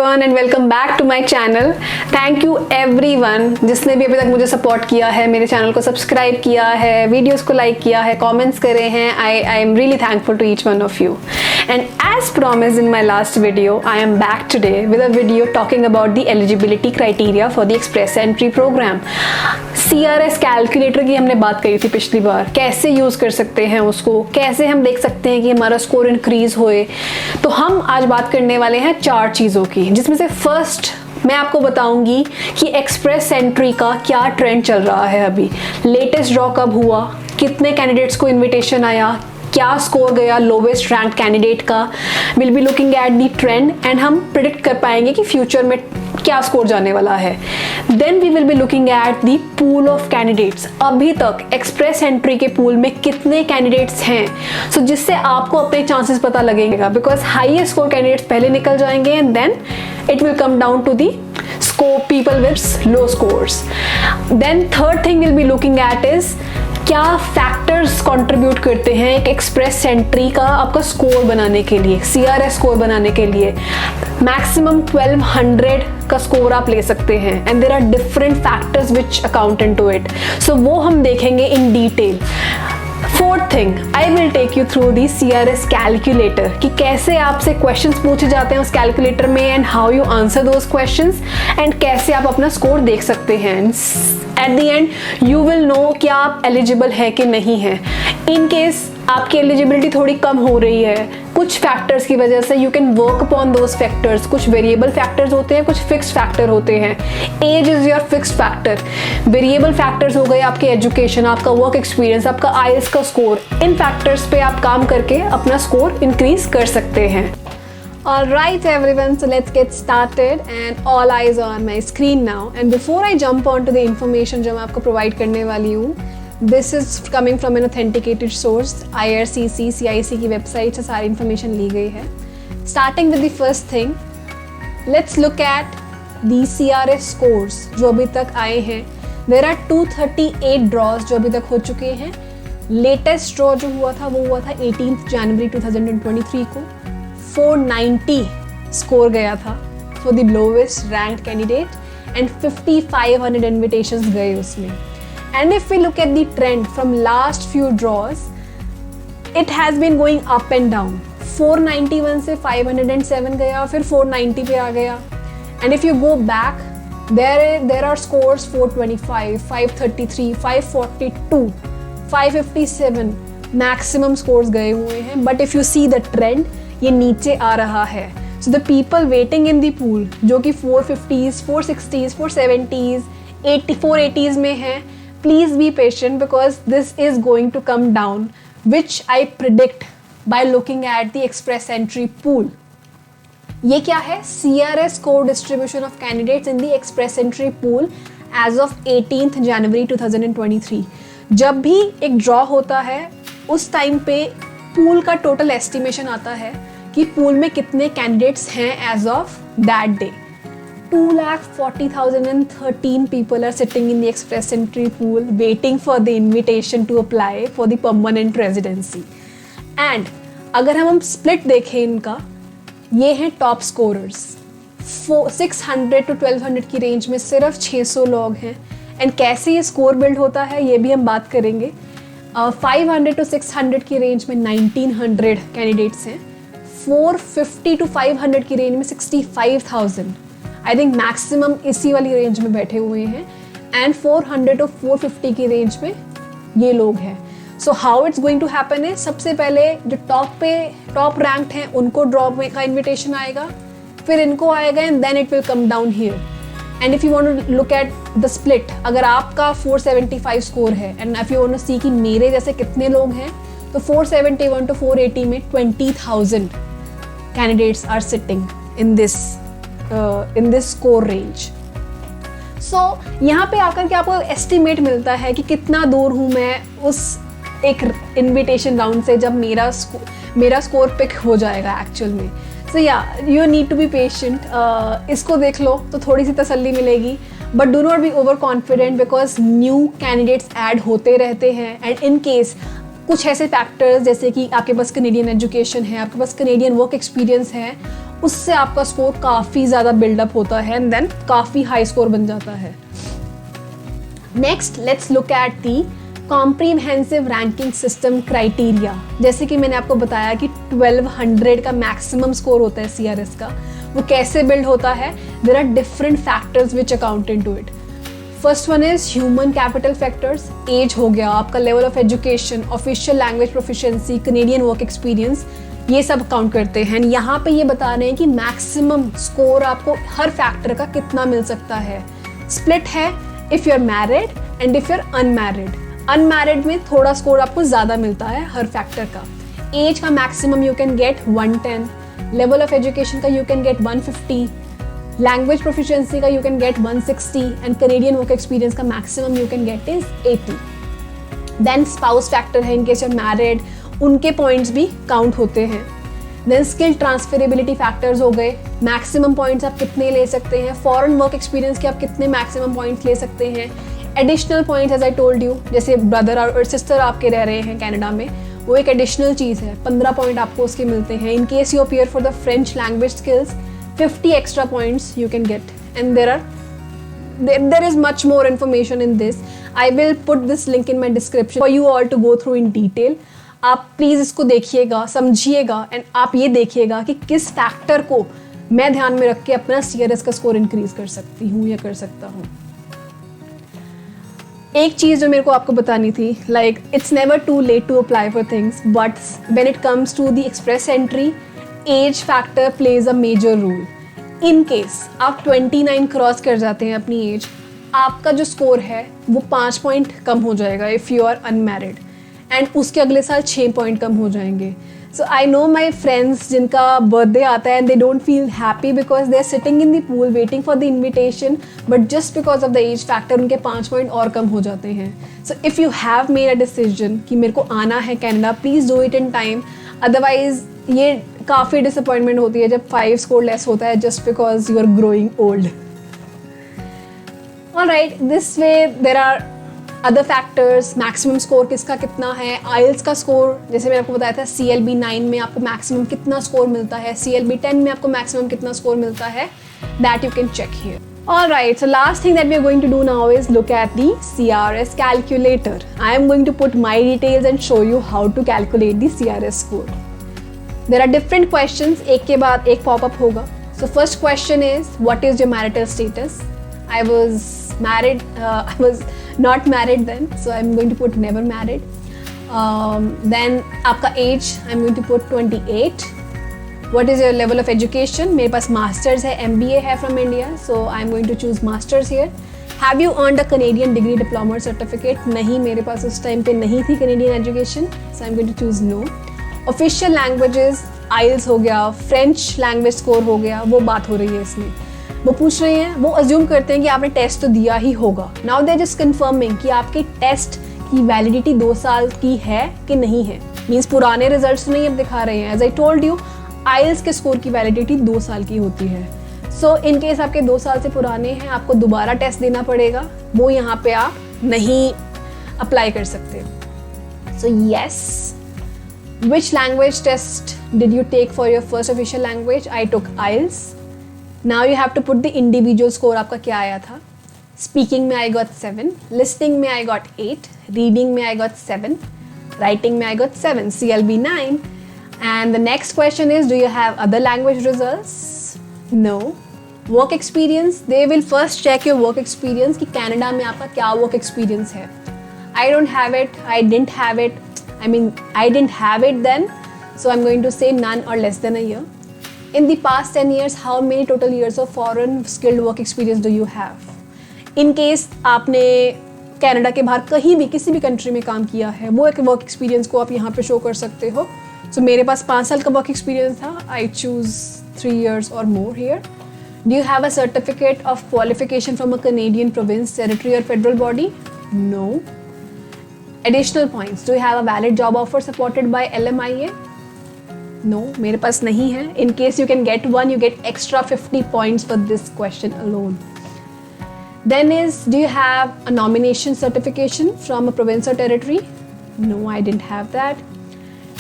Everyone and welcome back to my channel. Thank you everyone जिसने भी अभी तक मुझे सपोर्ट किया है, मेरे चैनल को सब्सक्राइब किया है, वीडियोस को लाइक किया है, कमेंट्स करे हैं। I am really thankful to each one of you. And as promised in my last video, I am back today with a video talking about the eligibility criteria for the Express Entry program. CRS calculator की हमने बात करी थी पिछली बार, कैसे use कर सकते हैं उसको, कैसे हम देख सकते हैं कि हमारा स्कोर इंक्रीज होए। तो हम आज बात करने वाले हैं 4 चीज़ों की, जिसमें से फर्स्ट मैं आपको बताऊंगी कि एक्सप्रेस एंट्री का क्या ट्रेंड चल रहा है अभी, लेटेस्ट ड्रॉ कब हुआ, कितने कैंडिडेट्स को इन्विटेशन आया, क्या स्कोर गया लोवेस्ट रैंक कैंडिडेट का। Will be looking at the trend and हम प्रिडिक्ट कर पाएंगे कि फ्यूचर में क्या स्कोर जाने वाला है। Then we will be looking at the pool of candidates, अभी तक एक्सप्रेस एंट्री के पूल में कितने कैंडिडेट्स हैं, सो जिससे आपको अपने चांसेस पता लगेगा, बिकॉज हाईएस्ट स्कोर कैंडिडेट्स पहले निकल जाएंगे and then it will come down to the score people with low scores. Then third thing we'll be looking at is क्या फैक्टर्स कंट्रीब्यूट करते हैं एक एक्सप्रेस एंट्री का आपका स्कोर बनाने के लिए, CRS स्कोर बनाने के लिए। मैक्सिमम 1200 का स्कोर आप ले सकते हैं and there are different factors which account into it, so वो हम देखेंगे in detail. Fourth thing, I will take you through the CRS calculator कि कैसे आपसे क्वेश्चंस पूछे जाते हैं उस कैलकुलेटर में and how you answer those questions and कैसे आप अपना स्कोर देख सकते हैं। At the end you will know कि आप एलिजिबल है कि नहीं है। इन केस आपकी एलिजिबिलिटी थोड़ी कम हो रही है कुछ फैक्टर्स की वजह से, you can work upon those factors. कुछ वेरिएबल फैक्टर्स होते हैं, कुछ फिक्स्ड फैक्टर होते हैं। Age is your fixed factor. Variable factors हो गए आपके एजुकेशन, आपका वर्क एक्सपीरियंस, आपका IELTS का स्कोर। इन फैक्टर्स पे आप काम करके अपना स्कोर इंक्रीज कर सकते हैं। Alright everyone, so let's get started and all eyes are on my screen now. And before I jump on to the information जो मैं आपको provide करने वाली हूँ, this is coming from an authenticated source, IRCC, CIC की website से सारी information ली गई है। Starting with the first thing, let's look at the CRS scores जो अभी तक आए हैं। There are 238 draws जो अभी तक हो चुके हैं। Latest draw जो हुआ था वो हुआ था 18 जनवरी 2023 को। 490 स्कोर गया था for the lowest rank candidate and 5500 invitations गए उसमें। And if we look at the trend from last few draws, it has been going up and down. 491 से 507 गया, फिर 490 पे आ गया। And if you go back, there are scores 425, 533, 542, 557 maximum scores गए हुए हैं। But if you see the trend, ये नीचे आ रहा है। So the people waiting in the pool जो कि 450s, 460s, 470s, 480s में है, please be patient because this is going to come down, which I predict by looking at the express entry pool. ये क्या है? CRS score distribution of candidates in the express entry pool as of 18 January 2023। जब भी एक draw होता है उस time पे पूल का टोटल एस्टिमेशन आता है कि पूल में कितने कैंडिडेट्स हैं as of that day. 2,40,013 people are sitting in the express entry pool waiting for the invitation to apply for the permanent residency. And अगर हम स्प्लिट देखें इनका, ये हैं टॉप स्कोरर्स। 600 to 1200 की रेंज में सिर्फ 600 लोग हैं। एंड कैसे ये स्कोर बिल्ड होता है ये भी हम बात करेंगे। 500 to 600 की रेंज में 1900 कैंडिडेट्स हैं। 450 to 500 की रेंज में 65,000, आई थिंक मैक्सिमम इसी वाली रेंज में बैठे हुए हैं। एंड 400 to 450 की रेंज में ये लोग हैं। So how it's going to happen है, सबसे पहले जो टॉप रैंक्ड हैं उनको ड्रॉ का इन्विटेशन आएगा, फिर इनको आएगा and then it will come down here. And if you want to look at the split, अगर आपका 475 स्कोर है and if you want to see कि मेरे जैसे कितने लोग हैं, तो 471 to 480 में 20,000 candidates are sitting in this score range. So यहाँ पे आकर के आपको एस्टिमेट मिलता है कि कितना दूर हूँ मैं उस एक इन्विटेशन राउंड से जब मेरा स्कोर पिक हो जाएगा एक्चुअल में। So yeah you need to be patient. इसको देख लो तो थोड़ी सी तसल्ली मिलेगी, but do not be over confident because new candidates add होते रहते हैं। एंड इन केस कुछ ऐसे फैक्टर्स जैसे कि आपके पास कनेडियन एजुकेशन है, आपके पास कनेडियन वर्क एक्सपीरियंस है, उससे आपका स्कोर काफ़ी ज़्यादा बिल्डअप होता है एंड देन काफ़ी हाई स्कोर बन जाता है। Next let's look at the comprehensive ranking system criteria. जैसे कि मैंने आपको बताया कि 1200 का मैक्सिमम स्कोर होता है CRS का। वो कैसे बिल्ड होता है? There are different factors which account into it. First one is human capital factors, age हो गया, आपका level of education, official language proficiency, Canadian work experience, ये सब काउंट करते हैं। यहाँ पे ये बता रहे हैं कि मैक्सिमम स्कोर आपको हर फैक्टर का कितना मिल सकता है। स्प्लिट है if you are married and if you are unmarried. Unmarried में थोड़ा स्कोर आपको ज़्यादा मिलता है हर फैक्टर का। एज का maximum you can get 110, level of education का you can get 150, language proficiency का you can get 160 and Canadian work experience का maximum you can get is 80। Then spouse factor है, in case you are married, उनके points भी count होते हैं। Then skill transferability factors हो गए, maximum points आप कितने ले सकते हैं, फॉरेन वर्क एक्सपीरियंस के आप कितने मैक्सिमम पॉइंट्स ले सकते हैं। Additional points as I told you, जैसे ब्रदर और सिस्टर आपके रह रहे हैं कनाडा में, वो एक एडिशनल चीज़ है, 15 पॉइंट आपको उसके मिलते हैं। इन case you appear for the French language skills 50 extra points you can get, and there is much more information in this. I will put this link in my description for you all to go through in detail. आप please इसको देखिएगा, समझिएगा and आप ये देखिएगा कि किस factor को मैं ध्यान में रख के अपना CRS का स्कोर इंक्रीज कर सकती हूँ या कर सकता हूँ। एक चीज़ जो मेरे को आपको बतानी थी, like it's never too late to apply for things, but when it comes to the express entry, age factor plays a major role. In case आप 29 क्रॉस कर जाते हैं अपनी एज, आपका जो स्कोर है वो 5 पॉइंट कम हो जाएगा if you are unmarried, and उसके अगले साल 6 पॉइंट कम हो जाएंगे। So I know my friends जिनका बर्थडे आता है and they don't feel happy because they are sitting in the pool waiting for the invitation, but just because of the age factor उनके 5 पॉइंट और कम हो जाते हैं। So if you have made a decision कि मेरे को आना है Canada, please do it in time, otherwise ये काफ़ी डिसअपॉइंटमेंट होती है जब 5 स्कोर लेस होता है just because you are growing old. Alright, this way there are other factors, maximum score किसका कितना है, आइल्स का स्कोर जैसे मैंने आपको बताया था CLB 9 में आपको मैक्सिमम कितना स्कोर मिलता है, CLB 10 में आपको मैक्सिमम कितना स्कोर मिलता है, that you can check here. Alright, so last thing that we are going to do now is look at the CRS calculator. I am going to put my details and show you how to calculate the CRS score. There are different questions, एक के बाद एक pop-up होगा. So first question is, what is your marital status? I was married, I was not married then, so I'm going to put never married. Then आपका age, I'm going to put 28. What is your level of education? मेरे पास masters है, MBA है from India, so I'm going to choose masters here. Have you earned a Canadian degree, diploma or certificate? नहीं, मेरे पास उस time पे नहीं थी Canadian education, so I'm going to choose no. Official languages, IELTS हो गया, French language score हो गया, वो बात हो रही है इसमें. वो पूछ रहे हैं, वो अज्यूम करते हैं कि आपने टेस्ट तो दिया ही होगा. Now they're just confirming कि आपके टेस्ट की वैलिडिटी 2 साल की है कि नहीं है. मीन्स पुराने रिजल्ट्स नहीं अब दिखा रहे हैं. As I told you, IELTS के स्कोर की वैलिडिटी 2 साल की होती है. सो इन केस आपके 2 साल से पुराने हैं, आपको दोबारा टेस्ट देना पड़ेगा, वो यहाँ पे आप नहीं अप्लाई कर सकते. So yes, which language test did you take for your first official language? I took IELTS. Now you have to put the individual score. आपका क्या आया था? स्पीकिंग में आई गॉट 7, लिसनिंग में आई गॉट 8, रीडिंग में I got 7, writing में I got 7, CLB 9. And the next question is, do you have other language results? No. Work experience, they will first check your work experience कि Canada में आपका क्या work experience है. I don't have it, I didn't have it, I didn't have it then, so I'm going to say none or less than a year. In the past 10 years, how many total years of foreign skilled work experience do you have? In case आपने Canada के बाहर कहीं भी किसी भी country में काम किया है, वो एक work experience को आप यहाँ पे show कर सकते हो. So मेरे पास 5 साल का वर्क एक्सपीरियंस था. I choose 3 years or more here. Do you have a certificate of qualification from a Canadian province, territory or federal body? No. Additional points. Do you have a valid job offer supported by LMIA? No, मेरे पास नहीं है. In case you can get one, you get extra 50 points for this question alone. Then is, do you have a nomination certification from a province or territory? No, I didn't have that.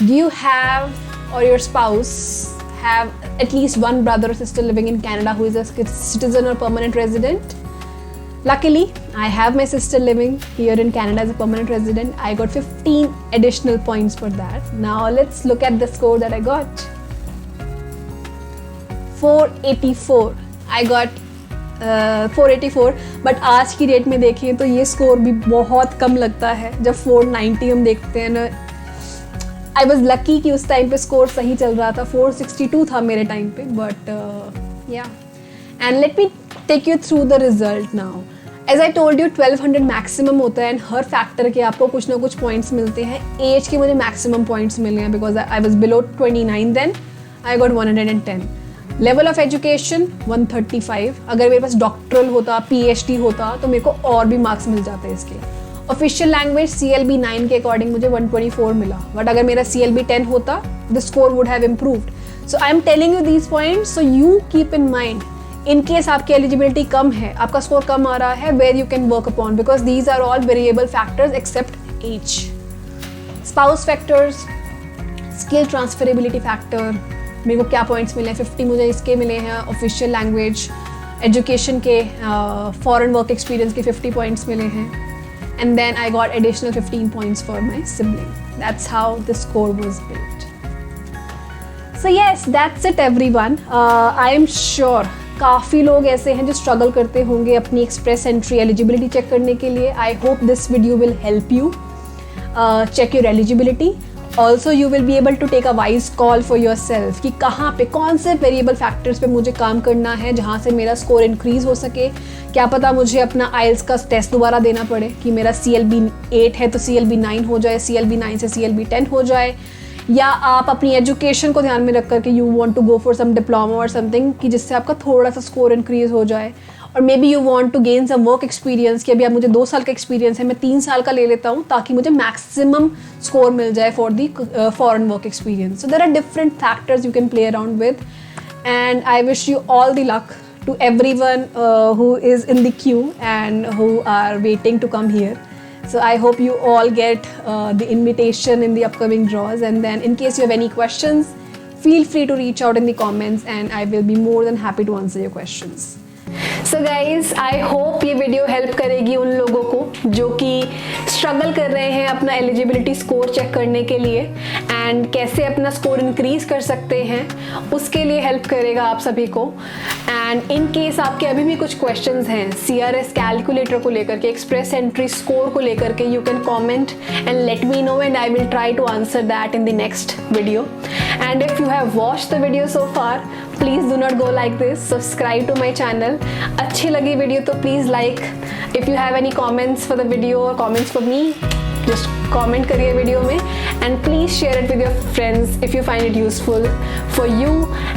Do you have, or your spouse have at least one brother or sister living in Canada who is a citizen or permanent resident. Luckily, I have my sister living here in Canada as a permanent resident. I got 15 additional points for that. Now let's look at the score that I got. 484. I got 484, but आज की date में देखें तो ये score भी बहुत कम लगता है जब 490 हम देखते हैं ना. आई वॉज लकी कि उस टाइम पे स्कोर सही चल रहा था. 462 था मेरे टाइम पे, but yeah. And let me take you through the result now. As I told you 1200 maximum होता है, एंड हर फैक्टर के आपको कुछ ना कुछ पॉइंट्स मिलते हैं. एज के मुझे मैक्सिमम पॉइंट्स मिले हैं because I was below 29 then. I got 110. Level of education 135. अगर मेरे पास डॉक्टरल होता, PhD होता तो मेरे को और भी मार्क्स मिल जाते हैं इसके. ऑफिशियल लैंग्वेज CLB 9 के अकॉर्डिंग मुझे 124 मिला, बट अगर मेरा CLB 10 होता the score would have improved. So I am telling you these points so you keep in mind in case आपकी एलिजिबिलिटी कम है, आपका स्कोर कम आ रहा है, where you can work upon, because these are all variable factors except age. Spouse factors, skill transferability factor, मेरे को क्या पॉइंट्स मिले हैं, 50 मुझे इसके मिले हैं. ऑफिशियल लैंग्वेज, एजुकेशन के, फॉरेन वर्क एक्सपीरियंस के 50 पॉइंट्स मिले हैं. And then I got additional 15 points for my sibling. That's how the score was built. So yes, that's it everyone. I am sure काफ़ी लोग ऐसे हैं जो स्ट्रगल करते होंगे अपनी एक्सप्रेस एंट्री एलिजिबिलिटी चेक करने के लिए. I hope this video will help you check your eligibility. Also you will be able to take a wise call for yourself कि कहाँ पे कौन से वेरिएबल फैक्टर्स पे मुझे काम करना है जहाँ से मेरा स्कोर इंक्रीज हो सके. क्या पता मुझे अपना IELTS का टेस्ट दोबारा देना पड़े कि मेरा CLB 8 है तो CLB 9 हो जाए, CLB 9 से CLB 10 हो जाए. या आप अपनी एजुकेशन को ध्यान में रख कर के you want to go for some diploma और समथिंग कि जिससे आपका थोड़ा सा स्कोर इंक्रीज हो जाए. और maybe you want to gain some work experience कि अभी आप मुझे 2 साल का एक्सपीरियंस है, मैं 3 साल का ले लेता हूँ ताकि मुझे मैक्सिमम स्कोर मिल जाए for the foreign work experience. So there are different factors you can play around with, and I wish you all the luck to everyone who is in the queue and who are waiting to come here. So I hope you all get the invitation in the upcoming draws, and then in case you have any questions, feel free to reach out in the comments and I will be more than happy to answer your questions. So guys, I hope ये video help करेगी उन लोगों को जो कि struggle कर रहे हैं अपना एलिजिबिलिटी स्कोर चेक करने के लिए, एंड कैसे अपना स्कोर इंक्रीज कर सकते हैं उसके लिए हेल्प करेगा आप सभी को. एंड इन केस आपके अभी भी कुछ क्वेश्चंस हैं CRS कैलकुलेटर को लेकर के, एक्सप्रेस एंट्री स्कोर को लेकर के, you can comment and let me know and I will try to answer that in the next video. And if you have watched the video so far, please do not go like this, subscribe to my channel. अच्छी लगी video तो please like. If you have any comments for the video और comments for me, just comment करिए video में, and please share it with your friends if you find it useful for you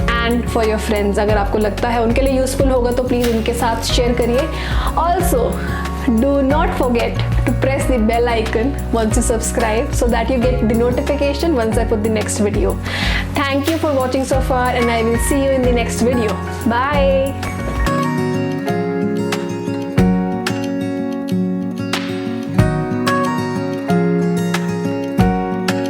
and for your friends. अगर आपको लगता है उनके लिए useful होगा तो प्लीज़ उनके साथ शेयर करिए. Also do not forget to press the bell icon once you subscribe so that you get the notification once I put the next video. Thank you for watching so far, and I will see you in the next video. Bye.